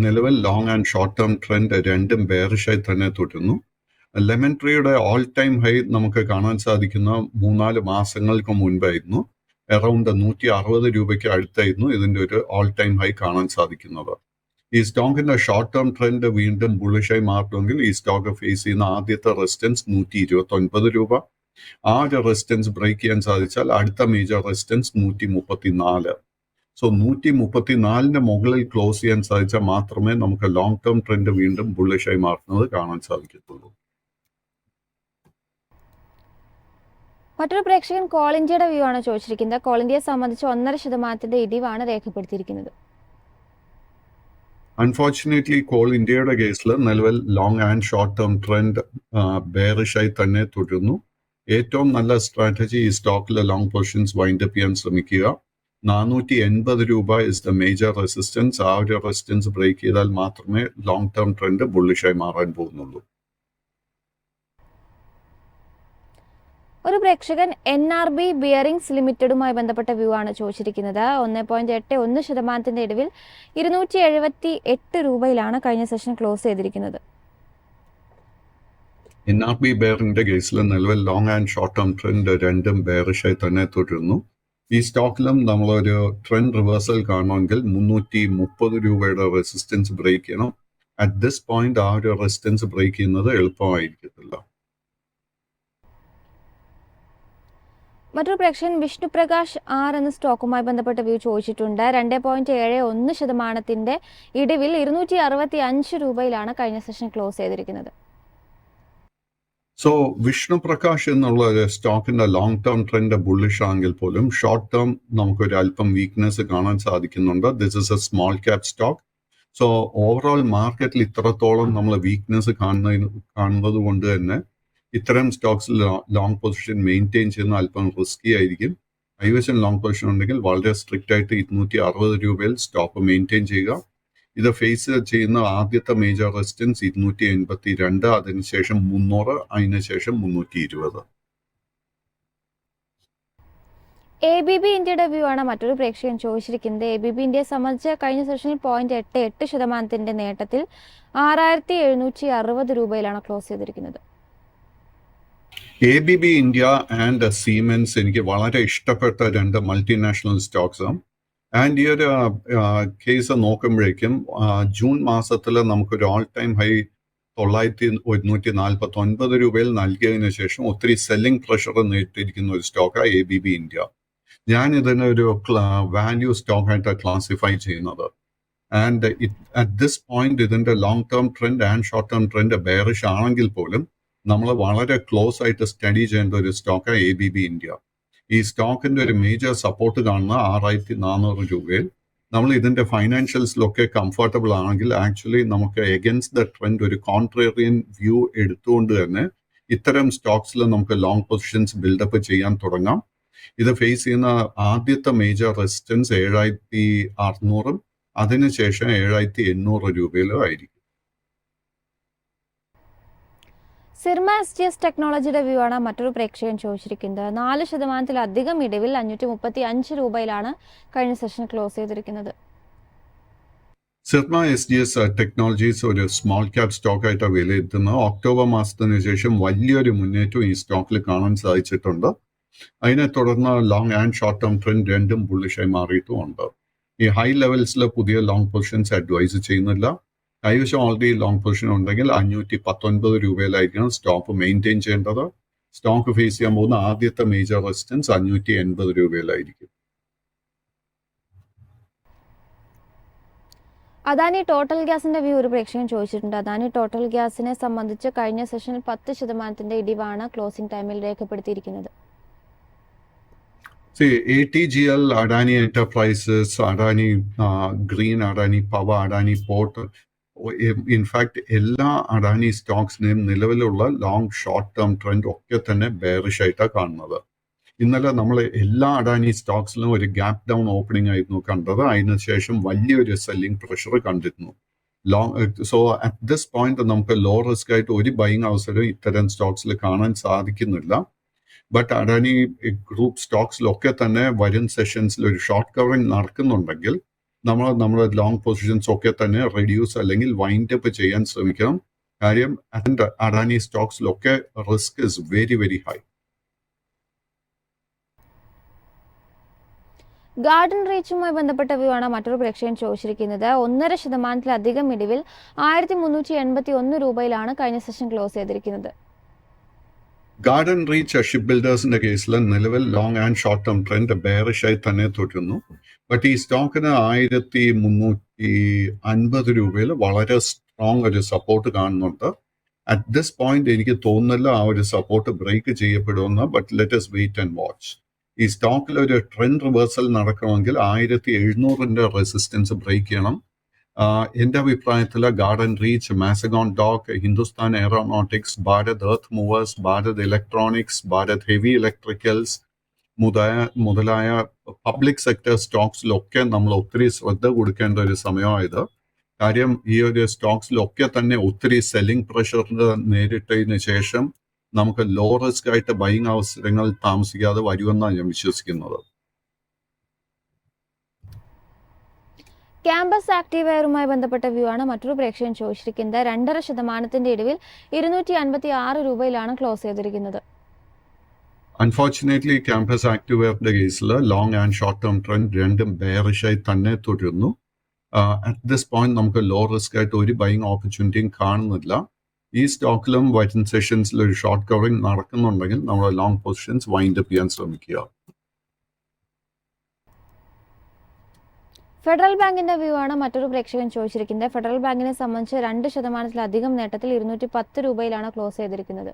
നിലവിൽ long and short term trend രണ്ടും ബെയറിഷായി തന്നെ തുടരുന്നു. ലെമൺ ട്രീയുടെ ഓൾ ടൈം ഹൈ നമുക്ക് കാണാൻ സാധിക്കുന്ന 3-4 മാസങ്ങൾക്ക് മുൻപായിരുന്നു. അറൗണ്ട് 160 രൂപയ്ക്ക് അടുത്തായിരുന്നു ഇതിന്റെ ഒരു ഓൾ ടൈം ഹൈ കാണാൻ സാധിക്കുന്നത്. ഈ സ്റ്റോക്കിന്റെ ഷോർട്ട് ടേം ട്രെൻഡ് വീണ്ടും ബുള്ളിഷായി മാറണമെങ്കിൽ ഈ സ്റ്റോക്ക് ഫേസ് ചെയ്യുന്ന ആദ്യത്തെ റെസിസ്റ്റൻസ് 129 രൂപ. ആ ഒരു റെസിസ്റ്റൻസ് ബ്രേക്ക് ചെയ്യാൻ സാധിച്ചാൽ അടുത്ത മേജർ റെസിസ്റ്റൻസ് 134. സോ 134 മുകളിൽ ക്ലോസ് ചെയ്യാൻ സാധിച്ചാൽ മാത്രമേ നമുക്ക് ലോങ് ടേം ട്രെൻഡ് വീണ്ടും ബുള്ളിഷായി മാറുന്നത് കാണാൻ സാധിക്കത്തുള്ളൂ. മറ്റൊരു പ്രേക്ഷകൻ കോൾ ഇന്ത്യയുടെ വ്യൂ ആണ് ചോദിച്ചിരിക്കുന്നത്. കോൾ ഇന്ത്യയെ സംബന്ധിച്ച് 1.5% ഇടിവാണ് രേഖപ്പെടുത്തിയിരിക്കുന്നത്. അൺഫോർച്ചുനേറ്റ്ലി കോൾ ഇന്ത്യയുടെ കേസിൽ നിലവിൽ long and short term trend ബെയറിഷായി തന്നെ തുടരുന്നു. ഏറ്റവും നല്ല സ്ട്രാറ്റജി ഈ സ്റ്റോക്കിലെ ലോങ് പൊസിഷൻസ് വൈൻഡപ്പ് ചെയ്യാൻ ശ്രമിക്കുക. 480 രൂപ ഇസ് ദ മേജർ റെസിസ്റ്റൻസ്. ആ ഒരു റെസിസ്റ്റൻസ് ബ്രേക്ക് ചെയ്താൽ മാത്രമേ ലോങ് ടേം ട്രെൻഡ് ബുള്ളിഷായി മാറാൻ പോകുന്നുള്ളൂ. ഒരു പ്രേക്ഷകൻ NRB ബിയറിംഗ്സ് ലിമിറ്റഡുമായി ബന്ധപ്പെട്ട വ്യൂ ആണ് ചോദിച്ചിരിക്കുന്നത്. 1.81% ഇടിവിൽ 278 രൂപയിലാണ് കഴിഞ്ഞ സെഷൻ ക്ലോസ് ചെയ്തിരിക്കുന്നത്. NRB ബെയറിന്റെ കേസിൽ നിലവിൽ long and short term trend രണ്ടും ബെയറിഷായി തന്നെ തുടരുന്നു. ഈ സ്റ്റോക്കിലും നമ്മളൊരു ട്രെൻഡ് റിവേഴ്സൽ കാണണമെങ്കിൽ 330 രൂപയുടെ റെസിസ്റ്റൻസ് ബ്രേക്ക് ചെയ്യണം. അറ്റ് ദിസ് പോയിന്റ് ആ ഒരു റെസിസ്റ്റൻസ് ബ്രേക്ക് ചെയ്യുന്നത് എളുപ്പമായിരിക്കത്തില്ല. മറ്റൊരു പ്രേക്ഷകൻ വിഷ്ണുപ്രകാശ് R എന്ന സ്റ്റോക്കുമായി ബന്ധപ്പെട്ട വ്യൂ ചോദിച്ചിട്ടുണ്ട്. 2.71% ഇടിവിൽ 265 രൂപയിലാണ് കഴിഞ്ഞ സെഷൻ ക്ലോസ് ചെയ്തിരിക്കുന്നത്. സോ വിഷ്ണു പ്രകാശ് എന്നുള്ള ഒരു സ്റ്റോക്കിന്റെ ലോങ് ടേം ട്രെൻഡ് ബുള്ളിഷ് ആണെങ്കിൽ പോലും ഷോർട്ട് ടേം നമുക്കൊരു അല്പം വീക്ക്നെസ് കാണാൻ സാധിക്കുന്നുണ്ട്. This is a small cap stock. So overall മാർക്കറ്റിൽ ഇത്രത്തോളം നമ്മൾ വീക്ക്നെസ് കാണുന്നത് കൊണ്ട് തന്നെ ഇത്തരം സ്റ്റോക്സിൽ ലോങ് പൊസിഷൻ മെയിൻറ്റെയിൻ ചെയ്യുന്ന അല്പം റിസ്കി ആയിരിക്കും. കൈവശം ലോങ് പൊസിഷൻ ഉണ്ടെങ്കിൽ വളരെ സ്ട്രിക്റ്റ് ആയിട്ട് 260 രൂപയിൽ സ്റ്റോപ്പ് മെയിൻറ്റെയിൻ ചെയ്യുക. ഇത് ഫേസ് ചെയ്യുന്ന ആദ്യത്തെ മേജർ റെസിസ്റ്റൻസ് 282, അതിനുശേഷം 300, അതിനുശേഷം 320. ABB ഇന്ത്യയുടെ വ്യൂ ആണ് മറ്റൊരു പ്രേക്ഷകൻ ചോദിച്ചിരിക്കുന്നത്. ABB ഇന്ത്യയെ സംബന്ധിച്ച് കഴിഞ്ഞ സെഷനിൽ 0.88% നേട്ടത്തിൽ 6760 രൂപയിലാണ് ക്ലോസ് ചെയ്തിരിക്കുന്നത്. ABB ഇന്ത്യ ആൻഡ് സീമെൻസ് എനിക്ക് വളരെ ഇഷ്ടപ്പെട്ട രണ്ട് മൾട്ടിനാഷണൽ സ്റ്റോക്സാണ്. ആൻഡ് ഈ ഒരു കേസ് നോക്കുമ്പോഴേക്കും ജൂൺ മാസത്തിൽ നമുക്കൊരു ഓൾ ടൈം ഹൈ 949 രൂപയിൽ നൽകിയതിനു ശേഷം ഒത്തിരി സെല്ലിംഗ് പ്രഷർ നേരിട്ടിരിക്കുന്ന ഒരു സ്റ്റോക്കാണ് ABB ഇന്ത്യ. ഞാൻ ഇതിനൊരു വാല്യൂ സ്റ്റോക്കായിട്ടാണ് ക്ലാസിഫൈ ചെയ്യുന്നത്. ആൻഡ് അറ്റ് ദിസ് പോയിന്റ് ഇതിന്റെ long term trend and short term trend bearish ആണെങ്കിൽ പോലും നമ്മൾ വളരെ ക്ലോസ് ആയിട്ട് സ്റ്റഡി ചെയ്യേണ്ട ഒരു സ്റ്റോക്കാണ് ABB ഇന്ത്യ. ഈ സ്റ്റോക്കിന്റെ ഒരു മേജർ സപ്പോർട്ട് കാണുന്ന 6400 രൂപയിൽ. നമ്മൾ ഇതിന്റെ ഫൈനാൻഷ്യൽസിലൊക്കെ കംഫർട്ടബിൾ ആണെങ്കിൽ ആക്ച്വലി നമുക്ക് എഗൻസ്റ്റ് ദ ട്രെൻഡ് ഒരു കോൺട്രേറിയൻ വ്യൂ എടുത്തുകൊണ്ട് തന്നെ ഇത്തരം സ്റ്റോക്സിൽ നമുക്ക് ലോങ് പൊസിഷൻസ് ബിൽഡപ്പ് ചെയ്യാൻ തുടങ്ങാം. ഇത് ഫേസ് ചെയ്യുന്ന ആദ്യത്തെ മേജർ റെസിസ്റ്റൻസ് 7600, അതിനുശേഷം 7800 രൂപയിലും ആയിരിക്കും. സിർമ SGS ടെക്നോളജിയുടെ വ്യൂ ആണ് മറ്റൊരു പ്രേക്ഷകൻ ചോദിച്ചിരിക്കുന്നത്. 4% ഇടിവിൽ 535 രൂപയിലാണ് കഴിഞ്ഞ സെഷൻ ക്ലോസ് ചെയ്തിരിക്കുന്നത്. സിർമ SGS ടെക്നോളജീസ് ഒരു സ്മോൾ ക്യാപ് സ്റ്റോക്ക് ആയിട്ടാണ് വിലയിരുത്തുന്നത്. ഒക്ടോബർ മാസത്തിന് ശേഷം വലിയൊരു മുന്നേറ്റം ഈ സ്റ്റോക്കിൽ കാണാൻ സാധിച്ചിട്ടുണ്ട്. അതിനെ തുടർന്ന് long and short term trend രണ്ടും ബുള്ളിഷായി മാറിയിട്ടുമുണ്ട്. ഈ ഹൈ ലെവൽസിൽ പുതിയ ലോങ് പൊസിഷൻസ് അഡ്വൈസ് ചെയ്യുന്നില്ല. കൈവശം ഓൾറെഡി ലോങ് പൊസിഷൻ ഉണ്ടെങ്കിൽ 519 രൂപയിലായിരിക്കണം സ്റ്റോപ്പ് മെയിൻറ്റെയിൻ ചെയ്യേണ്ടത്. സ്റ്റോക്ക് ഫേസ് ചെയ്യാൻ പോകുന്ന ആദ്യത്തെ മേജർ റെസിസ്റ്റൻസ് 580 രൂപയിലായിരിക്കും. അദാനി ടോട്ടൽ ഗ്യാസിന്റെ വ്യൂ ഒരു പ്രേക്ഷകൻ ചോദിച്ചിട്ടുണ്ട്. അദാനി ടോട്ടൽ ഗ്യാസിനെ സംബന്ധിച്ച് കഴിഞ്ഞ സെഷനിൽ 10% ഇടിവാണ് ക്ലോസിംഗ് ടൈമിൽ രേഖപ്പെടുത്തിയിരിക്കുന്നത്. ATGL, Adani enterprises, Adani green, Adani power, Adani port, in fact എല്ലാ അഡാനി സ്റ്റോക്സിനെയും നിലവിലുള്ള ലോങ് ഷോർട്ട് ടേം ട്രെൻഡ് ഒക്കെ തന്നെ ബെയറിഷ് ആയിട്ടാണ് കാണുന്നത്. ഇന്നലെ നമ്മൾ എല്ലാ അഡാനി സ്റ്റോക്സിലും ഒരു ഗ്യാപ് ഡൗൺ ഓപ്പണിംഗ് ആയിരുന്നു കണ്ടത്. അതിനുശേഷം വലിയൊരു സെല്ലിംഗ് പ്രഷർ കണ്ടിരുന്നു. സോ അറ്റ് ദിസ് പോയിന്റ് നമുക്ക് ലോ റിസ്ക് ആയിട്ട് ഒരു ബൈങ് അവസരം ഇത്തരം സ്റ്റോക്സിൽ കാണാൻ സാധിക്കുന്നില്ല. ബട്ട് അഡാനി ഗ്രൂപ്പ് സ്റ്റോക്സിലൊക്കെ തന്നെ വരും സെഷൻസിൽ ഒരു ഷോർട്ട് കവറിംഗ് നടക്കുന്നുണ്ടെങ്കിൽ നമ്മുടെ ലോങ് പൊസിഷൻസ് ഒക്കെ തന്നെ റെഡ്യൂസ് അല്ലെങ്കിൽ വൈൻഡ് അപ്പ് ചെയ്യാൻ ശ്രമിക്കണം. കാര്യം അഡാനി സ്റ്റോക്സിലൊക്കെ risk is very very high. Garden റീച്ചുമായി ബന്ധപ്പെട്ട വ്യൂ ആണ് മറ്റൊരു പ്രേക്ഷകൻ ചോദിച്ചിരിക്കുന്നത്. 1.5% ഇടിവിൽ 1381 രൂപയിലാണ് കഴിഞ്ഞ സെഷൻ ക്ലോസ് ചെയ്തിരിക്കുന്നത്. ഗാർഡൻ റീച്ച് ഷിപ്പ് ബിൽഡേഴ്സിന്റെ കേസിൽ നിലവിൽ long and short term trend ബെയറിഷായി തന്നെ തുടരുന്നു. ബട്ട് ഈ സ്റ്റോക്കിന് 1350 രൂപയിൽ വളരെ സ്ട്രോങ് ഒരു സപ്പോർട്ട് കാണുന്നുണ്ട്. അറ്റ് ദിസ് പോയിന്റ് എനിക്ക് തോന്നുന്നില്ല ആ ഒരു സപ്പോർട്ട് ബ്രേക്ക് ചെയ്യപ്പെടുമെന്ന്. But let us wait and watch. ഈ സ്റ്റോക്കിൽ ഒരു ട്രെൻഡ് റിവേഴ്സൽ നടക്കണമെങ്കിൽ 1700 റെസിസ്റ്റൻസ് ബ്രേക്ക് ചെയ്യണം. എൻ്റെ അഭിപ്രായത്തിൽ garden reach, Mazagon dock, Hindustan aeronautics, Bharat earth movers, Bharat electronics, Bharat heavy electricals മുതലായ പബ്ലിക് സെക്ടർ സ്റ്റോക്സിലൊക്കെ നമ്മൾ ഒത്തിരി ശ്രദ്ധ കൊടുക്കേണ്ട ഒരു സമയമായത്. കാര്യം ഈ ഒരു സ്റ്റോക്സിലൊക്കെ തന്നെ ഒത്തിരി സെല്ലിംഗ് പ്രഷർ നേരിട്ടതിന് ശേഷം നമുക്ക് ലോ റിസ്ക് ആയിട്ട് ബൈങ് അവസരങ്ങൾ താമസിക്കാതെ വരുമെന്നാണ് ഞാൻ വിശ്വസിക്കുന്നത്. ക്യാമ്പസ് ആക്റ്റീവെയറുമായി ബന്ധപ്പെട്ട വ്യൂ ആണ് മറ്റൊരു പ്രേക്ഷകൻ ചോദിച്ചിരിക്കുന്നത്. 2.5% ഇടിവിൽ 256 രൂപയിലാണ് ക്ലോസ് ചെയ്തിരിക്കുന്നത്. അൺഫോർച്ചുനേറ്റ്ലി ക്യാമ്പസ് ആക്റ്റീവെയറിന്റെ കേസിൽ long and short term trend രണ്ടും ബെയറിഷായി തന്നെ തുടരുന്നു. അറ്റ് ദിസ് പോയിന്റ് നമുക്ക് ലോ റിസ്ക് ആയിട്ട് ഒരു ബൈങ് ഓപ്പർച്യൂണിറ്റിയും കാണുന്നില്ല. ഈ സ്റ്റോക്കിലും വൈറ്റൻ സെഷൻസിൽ ഒരു ഷോർട്ട് കവറിംഗ് നടക്കുന്നുണ്ടെങ്കിൽ നമ്മുടെ ലോങ് പൊസിഷൻസ് വൈൻഡ് അപ്പ് ചെയ്യാൻ ശ്രമിക്കുക. ഫെഡറൽ ബാങ്കിന്റെ വ്യൂ ആണ് മറ്റൊരു പ്രേക്ഷകൻ ചോദിച്ചിരിക്കുന്നത്. ഫെഡറൽ ബാങ്കിനെ സംബന്ധിച്ച് 2% നേട്ടത്തിൽ 210 രൂപയിലാണ് ക്ലോസ് ചെയ്തിരിക്കുന്നത്.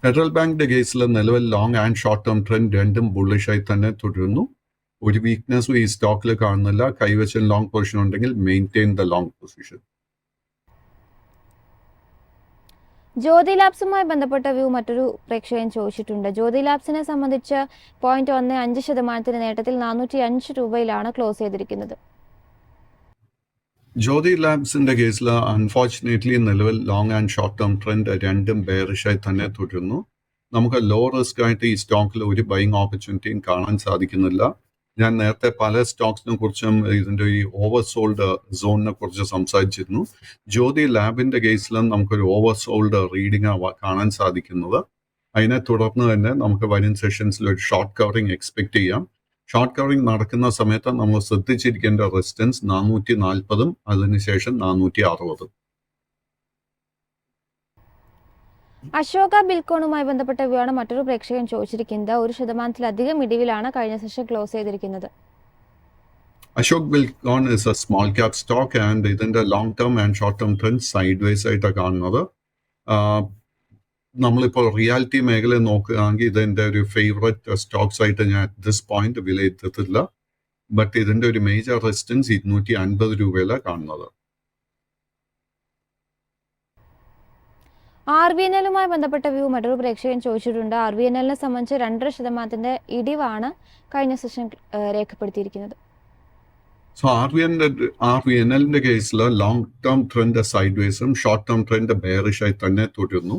ഫെഡറൽ ബാങ്കിന്റെ കേസിൽ നിലവിൽ long and short term trend രണ്ടും ബുള്ളിഷായി തന്നെ തുടരുന്നു. ഒരു വീക്ക്നെസ്സും ഈ സ്റ്റോക്കിൽ കാണുന്നില്ല. കൈവശം ലോങ് പൊസിഷൻ ഉണ്ടെങ്കിൽ maintain the long position. Jyoti ലാബ്സുമായി ബന്ധപ്പെട്ട വ്യൂ മറ്റൊരു പ്രേക്ഷകൻ ചോദിച്ചിട്ടുണ്ട്. ജ്യോതി ലാബ്സിനെ സംബന്ധിച്ച് 0.15% നേട്ടത്തിൽ 405 രൂപയിലാണ് ക്ലോസ് ചെയ്തിരിക്കുന്നത്. ജ്യോതി ലാബ്സിന്റെ കേസിൽ അൺഫോർച്ചുനേറ്റ്ലി നിലവിൽ long and short term trend രണ്ടും ബെയറിഷായി തന്നെ തുടരുന്നു. നമുക്ക് ലോ റിസ്ക് ആയിട്ട് ഈ സ്റ്റോക്കിൽ ഒരു ബൈങ് ഓപ്പർച്യൂണിറ്റിയും കാണാൻ സാധിക്കുന്നില്ല. ഞാൻ നേരത്തെ പല സ്റ്റോക്സിനെ കുറിച്ചും ഇതിന്റെ ഈ ഓവർസോൾഡ് സോണിനെ കുറിച്ച് സംസാരിച്ചിരുന്നു. ജ്യോതി ലാബിന്റെ കേസിലും നമുക്കൊരു ഓവർസോൾഡ് റീഡിംഗ് കാണാൻ സാധിക്കുന്നത്. അതിനെ തുടർന്ന് തന്നെ നമുക്ക് വരും സെഷൻസിൽ ഒരു ഷോർട്ട് കവറിംഗ് എക്സ്പെക്ട് ചെയ്യാം. ഷോർട്ട് കവറിംഗ് നടക്കുന്ന സമയത്ത് നമ്മൾ ശ്രദ്ധിച്ചിരിക്കേണ്ട റെസിസ്റ്റൻസ് 440 അതിനുശേഷം 460. അശോക ബിൽക്കോണുമായി ബന്ധപ്പെട്ട വ്യൂ ആണ് മറ്റൊരു പ്രേക്ഷകൻ ചോദിച്ചിരിക്കുന്നത്. 1% ഇടിവിലാണ് കഴിഞ്ഞ സെഷൻ ക്ലോസ് ചെയ്തിരിക്കുന്നത്. Ashok Buildcon is a small cap stock and ഇതിന്റെ long term and short term trend sideways ആയിട്ടാണ് കാണുന്നത്. നമ്മളിപ്പോൾ റിയാലിറ്റി മേഖല നോക്കുകയാണെങ്കിൽ ഇതിന്റെ ഒരു ഫേവറേറ്റ് സ്റ്റോക്സ് ആയിട്ട് ഞാൻ അറ്റ് ദിസ് പോയിന്റ് വിലയിരുത്തത്തില്ല. ബട്ട് ഇതിന്റെ ഒരു മേജർ റെസിസ്റ്റൻസ് 250 രൂപയിലാണ് കാണുന്നത്. RVNL-മായി ബന്ധപ്പെട്ട വ്യൂ മറ്റൊരു പ്രേക്ഷകൻ ചോദിച്ചിട്ടുണ്ട്. RVNL-നെ സംബന്ധിച്ച് 2% ഇടിവാണ് കഴിഞ്ഞ സെഷൻ രേഖപ്പെടുത്തിയിരിക്കുന്നത്. സോ RVNL-ന്റെ കേസിൽ ലോങ് ടേം ട്രെൻഡ് സൈഡ് വേസും ഷോർട്ട് ടേം ട്രെൻഡ് ബെയറിഷായി തന്നെ തുടരുന്നു.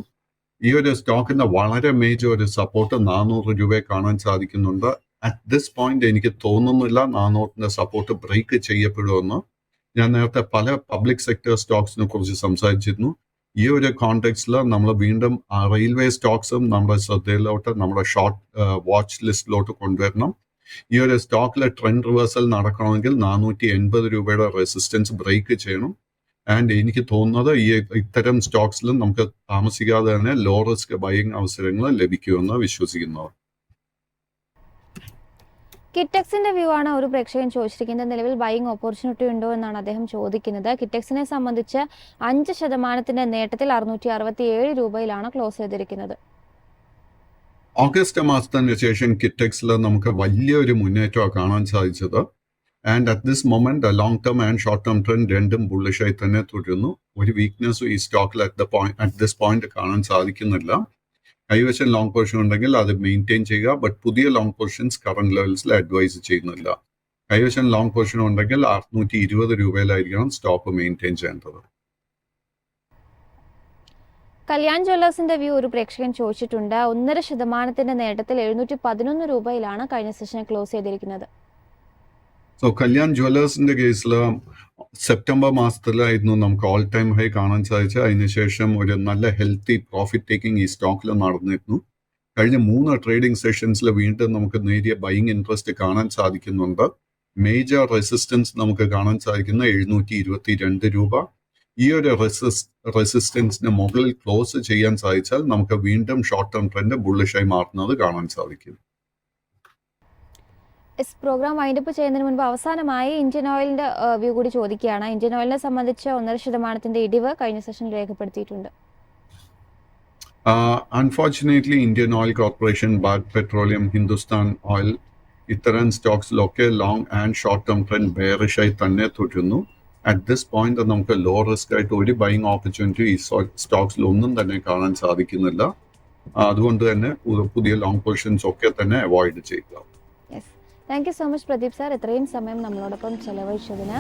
ഈ ഒരു സ്റ്റോക്കിന്റെ വളരെ മേജർ ഒരു സപ്പോർട്ട് 400 രൂപയെ കാണാൻ സാധിക്കുന്നുണ്ട്. അറ്റ് ദിസ് പോയിന്റ് എനിക്ക് തോന്നുന്നില്ല 400ന്റെ സപ്പോർട്ട് ബ്രേക്ക് ചെയ്യപ്പെടുമെന്ന്. ഞാൻ നേരത്തെ പല പബ്ലിക് സെക്ടർ സ്റ്റോക്സിനെ കുറിച്ച് സംസാരിച്ചിരുന്നു. ഈ ഒരു കോണ്ടെക്സ്റ്റിൽ നമ്മൾ വീണ്ടും റെയിൽവേ സ്റ്റോക്സും നമ്മുടെ ശ്രദ്ധയിലോട്ട് നമ്മുടെ ഷോർട്ട് വാച്ച് ലിസ്റ്റിലോട്ട് കൊണ്ടുവരണം. ഈ ഒരു സ്റ്റോക്കിലെ ട്രെൻഡ് റിവേഴ്സൽ നടക്കണമെങ്കിൽ 480 രൂപയുടെ റെസിസ്റ്റൻസ് ബ്രേക്ക് ചെയ്യണം. ആൻഡ് എനിക്ക് തോന്നുന്നത് ഇത്തരം സ്റ്റോക്സിലും നമുക്ക് താമസിക്കാതെ തന്നെ ലോ റിസ്ക് ബൈയിങ് അവസരങ്ങൾ ലഭിക്കുമെന്ന് വിശ്വസിക്കുന്നു. കിറ്റക്സിന്റെ വ്യൂ ആണ് ഒരു പ്രേക്ഷകൻ ചോദിച്ചിരിക്കുന്നത്. നിലവിൽ ബൈയിങ് ഓപ്പർച്യൂണിറ്റി ഉണ്ടോ എന്നാണ് അദ്ദേഹം ചോദിക്കുന്നത്. കിറ്റക്സിനെ സംബന്ധിച്ച് 5% നേട്ടത്തിൽ 667 രൂപയിലാണ് ക്ലോസ് ചെയ്തിരിക്കുന്നത്. ഓഗസ്റ്റ് മാസത്തിന് ശേഷം കിറ്റക്സിൽ നമുക്ക് വലിയൊരു മുന്നേറ്റമാണ് കാണാൻ സാധിച്ചത്. And at this moment long term and short term trend രണ്ടും ബുള്ളിഷായി തന്നെ തുടരുന്നു. ഒരു വീക്ക്നെസ്സും ഈ സ്റ്റോക്കിൽ അറ്റ് ദിസ് പോയിന്റ് കാണാൻ സാധിക്കുന്നില്ല. കൈവശം ലോങ് പൊസിഷൻ ഉണ്ടെങ്കിൽ അത് മെയിൻറ്റെയിൻ ചെയ്യുക. ബട്ട് പുതിയ ലോങ് പൊസിഷൻസ് കറന്റ് ലെവൽസിൽ അഡ്വൈസ് ചെയ്യുന്നില്ല. കൈവശം ലോങ് പൊസിഷൻ ഉണ്ടെങ്കിൽ 620 രൂപയിലായിരിക്കണം സ്റ്റോക്ക് മെയിൻറ്റെയിൻ ചെയ്യേണ്ടത്. കല്യാൺ ജ്വല്ലേഴ്സിന്റെ വ്യൂ ഒരു പ്രേക്ഷകൻ ചോദിച്ചിട്ടുണ്ട്. 1.5% നേട്ടത്തിൽ 711 രൂപയിലാണ് കഴിഞ്ഞ സെഷൻ ക്ലോസ് ചെയ്തിരിക്കുന്നത്. സോ കല്യാൺ ജ്വല്ലേഴ്സിന്റെ കേസിൽ സെപ്റ്റംബർ മാസത്തിലായിരുന്നു നമുക്ക് ഓൾ ടൈം ഹൈ കാണാൻ സാധിച്ചത്. അതിനുശേഷം ഒരു നല്ല ഹെൽത്തി പ്രോഫിറ്റ് ടേക്കിംഗ് ഈ സ്റ്റോക്കിൽ നടന്നിരുന്നു. കഴിഞ്ഞ 3 ട്രേഡിംഗ് സെഷൻസിൽ വീണ്ടും നമുക്ക് നേരിയ ബൈയിങ് ഇൻട്രസ്റ്റ് കാണാൻ സാധിക്കുന്നുണ്ട്. മേജർ റെസിസ്റ്റൻസ് നമുക്ക് കാണാൻ സാധിക്കുന്ന 722 രൂപ. ഈ ഒരു റെസിസ്റ്റൻസിന് മുകളിൽ ക്ലോസ് ചെയ്യാൻ സാധിച്ചാൽ നമുക്ക് വീണ്ടും ഷോർട്ട് ടേം ട്രെൻഡ് ബുള്ളിഷായി മാറുന്നത് കാണാൻ സാധിക്കും. പ്രോഗ്രാം വൈൻഡപ്പ് ചെയ്യുന്നതിന് മുൻപ് അവസാനമായി ഇന്ത്യൻ ഓയിലിന്റെ വ്യൂ കൂടി ചോദിക്കുകയാണ്. ഇന്ത്യൻ ഓയിലിനെ സംബന്ധിച്ച് 1.5% ഇടിവ് കഴിഞ്ഞ സെഷനിൽ രേഖപ്പെടുത്തിയിട്ടുണ്ട്. Unfortunately Indian oil corporation, Bharat petroleum, Hindustan oil ഇത്തരം സ്റ്റോക്സിലൊക്കെ long and short term trend ബെയറിഷായി തന്നെ തുടരുന്നു. അറ്റ് ദിസ് പോയിന്റ് നമുക്ക് ലോ റിസ്ക് ആയിട്ട് ഒരു ബൈയിങ് ഓപ്പർച്യൂണിറ്റി ഈ സ്റ്റോക്സിൽ ഒന്നും തന്നെ കാണാൻ സാധിക്കുന്നില്ല. അതുകൊണ്ട് തന്നെ പുതിയ ലോങ് പൊസിഷൻസ് ഒക്കെ തന്നെ അവോയ്ഡ് ചെയ്യുക. Thank you so much Pradeep sir, ഇത്രയും സമയം നമ്മളോടൊപ്പം ചെലവഴിച്ചതിന്.